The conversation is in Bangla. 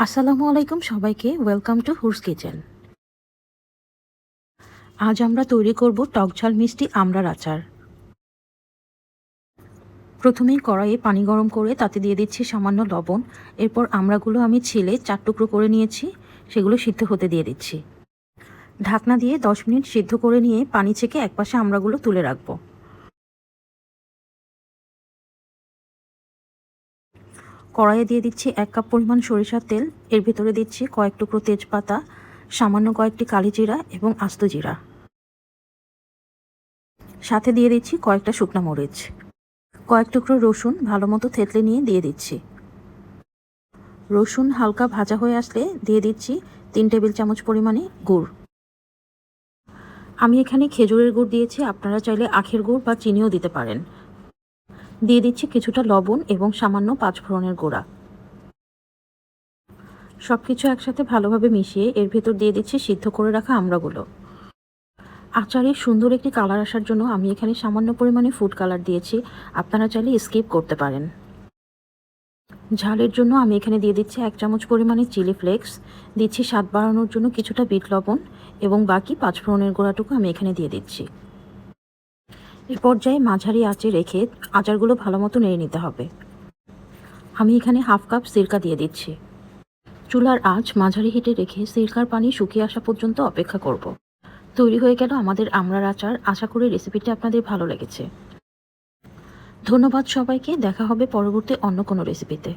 আসসালামু আলাইকুম সবাইকে, ওয়েলকাম টু হুরস কিচেন। আজ আমরা তৈরি করব টকঝাল মিষ্টি আমড়ার আচার। প্রথমেই কড়াইয়ে পানি গরম করে তাতে দিয়ে দিচ্ছি সামান্য লবণ। এরপর আমড়াগুলো আমি ছিলে 4 টুকরো করে নিয়েছি, সেগুলো সিদ্ধ হতে দিয়ে দিচ্ছি। ঢাকনা দিয়ে 10 মিনিট সিদ্ধ করে নিয়ে পানি ছেঁকে একপাশে আমড়াগুলো তুলে রাখবো। কড়াইয়ে দিয়ে দিচ্ছি 1 কাপ পরিমাণ সরিষার তেল। এর ভিতরে দিচ্ছি কয়েক টুকরো তেজপাতা, সামান্য কয়েকটি কালি জিরা এবং আস্ত জিরা। সাথে দিয়ে দিচ্ছি কয়েকটা শুকনা মরিচ। কয়েক টুকরো রসুন ভালো মতো থেতলে নিয়ে দিয়ে দিচ্ছি। রসুন হালকা ভাজা হয়ে আসলে দিয়ে দিচ্ছি 3 টেবিল চামচ পরিমাণে গুড়। আমি এখানে খেজুরের গুড় দিয়েছি, আপনারা চাইলে আখের গুড় বা চিনিও দিতে পারেন। দিয়ে দিচ্ছি কিছুটা লবণ এবং সামান্য 5 ফোড়নের গুঁড়া। সব কিছু একসাথে ভালোভাবে মিশিয়ে এর ভেতর দিয়ে দিচ্ছি সিদ্ধ করে রাখা আমড়াগুলো। আচারে সুন্দর একটি কালার আসার জন্য আমি এখানে সামান্য পরিমাণে ফুড কালার দিয়েছি, আপনারা চাইলে স্কিপ করতে পারেন। ঝালের জন্য আমি এখানে দিয়ে দিচ্ছি 1 চামচ পরিমাণে চিলি ফ্লেক্স, দিচ্ছি স্বাদ বাড়ানোর জন্য কিছুটা বিট লবণ এবং বাকি 5 ফোড়নের গুঁড়াটুকু আমি এখানে দিয়ে দিচ্ছি। এ পর্যায়ে মাঝারি আঁচে রেখে আচারগুলো ভালো মতো নেড়ে নিতে হবে। আমি এখানে হাফ কাপ সিরকা দিয়ে দিচ্ছি। চুলার আঁচ মাঝারি হিটে রেখে সিরকার পানি শুকিয়ে আসা পর্যন্ত অপেক্ষা করব। তৈরি হয়ে গেল আমাদের আমড়ার আচার। আশা করি রেসিপিটি আপনাদের ভালো লেগেছে। ধন্যবাদ সবাইকে, দেখা হবে পরবর্তী অন্য কোনো রেসিপিতে।